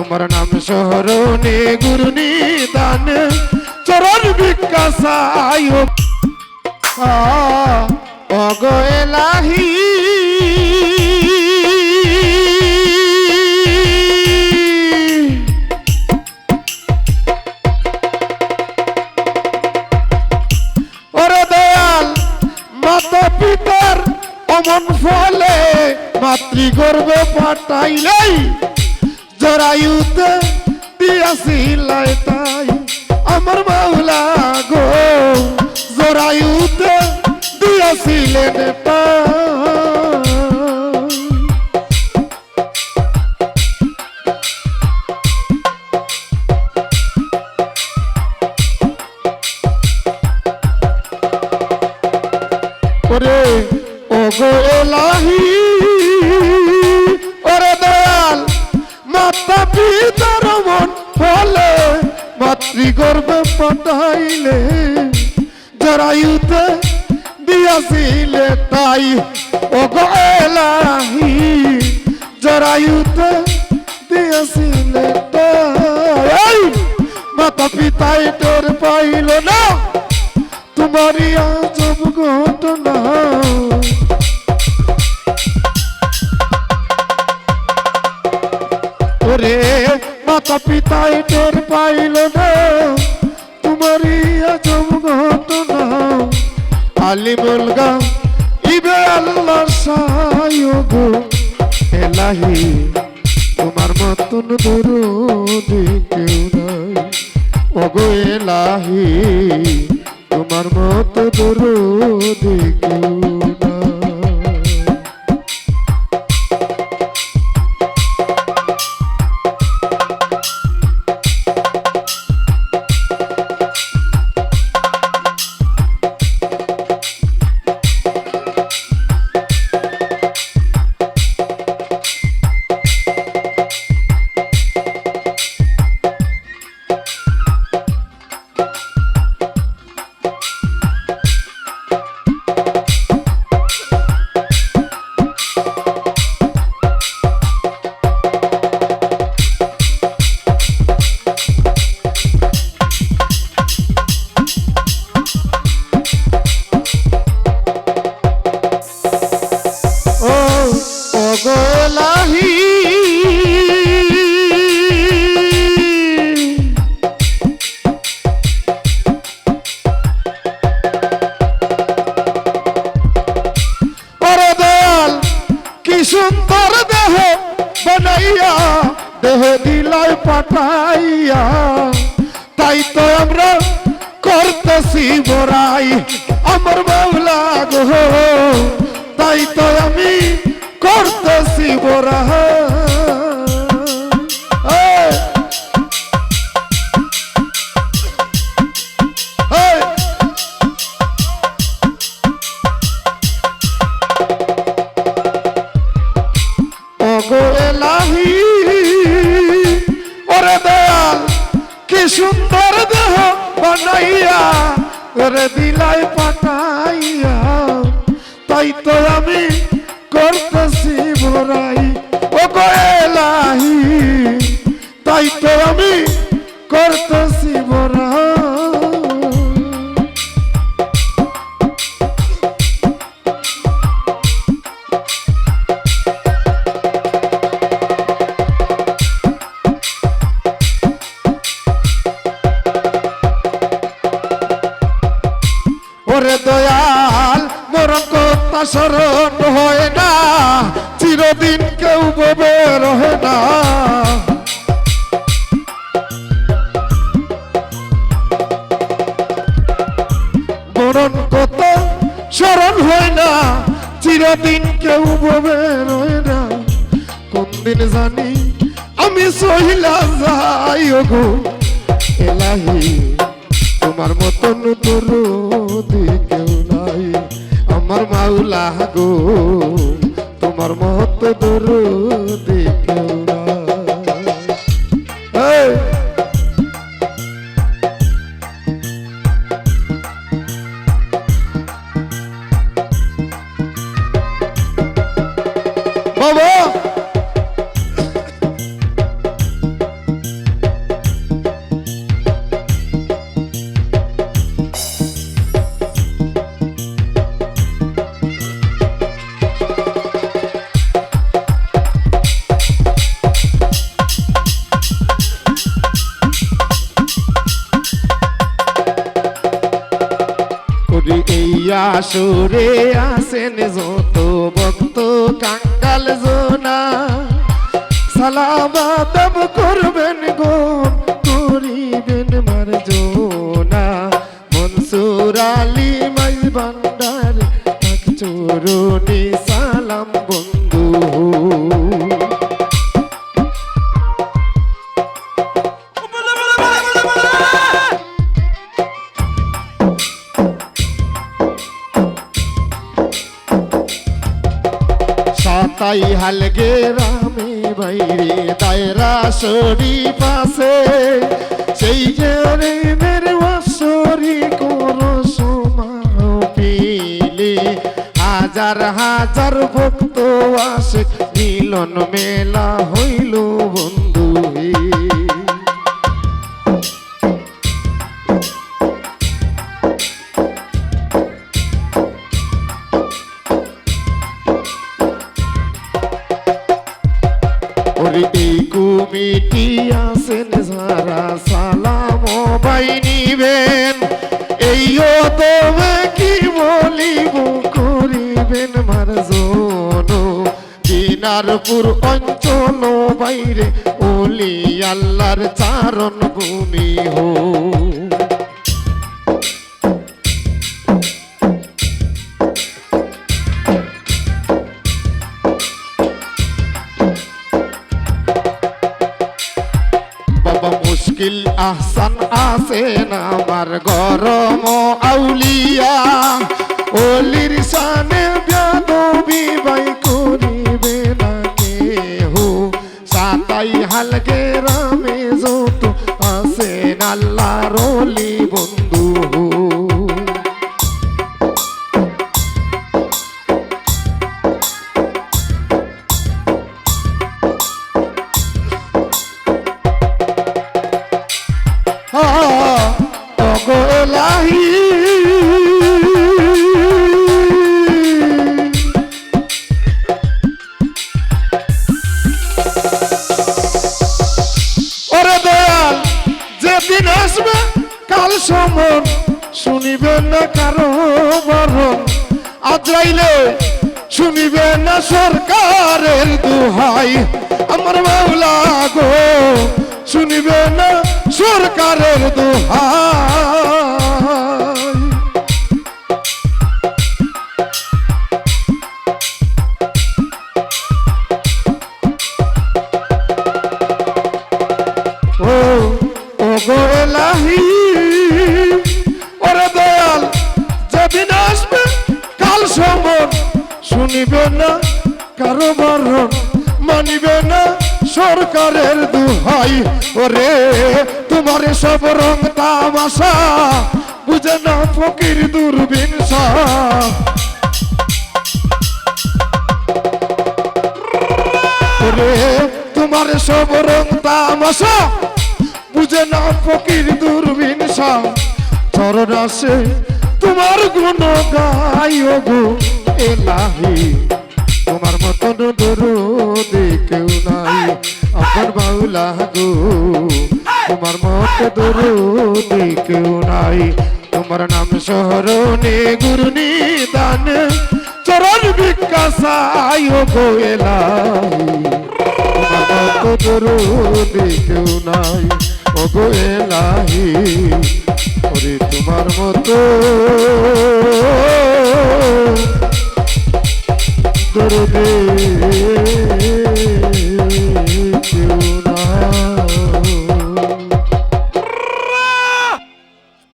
তোমার নাম শহরণে গুরুনি দান চরণ বিকাশায় ওগো এলাহি ওরে দয়াল মাতা পিতার অমন ফলে মাতৃগর্ভে পাঠাইলাই জরায়ুতে দিয়াছিলাই তাই আমার মাওলা গো জরায়ুতে দিয়াছিলেন ওরে ওগো এলাহি ওরে দয়াল মাতা পিতার মন ফলে মাতৃগর্ভে পাঠাইলে জরায়ুতে দিয়াছিলে তাই ওগো এলাহি জরায়ুতে দিয়াছিলে তাই মাতা পিতাই টের পাইল না তোমারই আজব ঘটনা ওরে মাতা পিতাই টের পাইল না তোমারই আজব ঘটনা আলিমুল গাম ইবে আল্লাহ সায়গো এলাহি তোমার মতন দরদি কেউ নাই ওগো এলাহি তোমার মত দরদি কেউ নাই সুন্দর দেহ বানাইয়া দেহ দিলাই পাঠাইয়া তাই তো আমরা করতেছি বড়াই আমার মাওলা গো তাই তো আমি করতেছি বড়াই সুন্দর দেহ বানাইয়া রে দিলাই পাঠাইয়া তাই তো আমি করতেছি বড়াই ও গো এলাহি তাই তো আমি করতেছি বড়াই ওরে দয়াল মরণ কথা স্মরণ হয় না চিরদিন কেউ ববে রহে না মরণ কথা স্মরণ হয় না চিরদিন কেউ ববে রহে না কোন দিন জানি আমি সহিলা যাই গো এলাহি তোমার মতন দরদি কেউ নাই আমার মাওলা গো তোমার মত দরদি কেউ নাই বাবা আসরে আসেন যত ভক্ত কাঙ্গাল জোনা সালাম আদব করবেন গন করিবেন মার্জনা মনসুর আলী মাই ভান্ডার চরণে সালাম বন্ধু সাতাই হালগে রামে বাইরে দায়রা শরীফ আছে সেই যে রে মেরে ওয়াসরি করো সমাপিলে হাজার হাজার ভক্ত আসে মিলন মেলা হইল বন্ধু এই কমিটি আছেন যারা সালাম ভাই নিবেন এই তবে কি বলিব করিবেন মার্জন দিনারপুর অঞ্চল বাইরে ওলি আল্লাহর চারণ ভূমি হো মুশকিল আহসান আছেন আমার গরম আউলিয়া ওলির শানে বেদবি বাই করিবে না কেহ সাতাই হালগে রামে যত আছেন আল্লাহর ওলি বন্ধু এলাহি ওরে দয়াল যেদিন আসবে কাল সমন শুনিবেন না কারো বরণ আজরাইলে শুনিবেন না সরকারের দোহাই আমার মাওলা গো শুনিবে না সরকারের দোহাই ও গো এলাহি ওরে দয়াল যেদিন আসবে কাল সমন শুনিবে না কারো বরণ মানিবে না সরকারের দোহাই ওরে তোমার সব রং তামাশা বুঝে না ফকির দূরবীন ওরে তোমার সব রং তামাশা বুঝে না ফকির দূরবীন চরণ আসে তোমার গুণ গাই গো এলাহি তোমার মতন দরুদ কেউ নাই আমার মাওলা গো তোমার মত দরুদ কেউ নাই তোমার নাম শহরনে গুরু নিদান চরণ বিকাশাই গো এলাহি তোমার মত দরুদ কেউ নাই ও গো এলাহি ওরে তোমার মতো দরুদ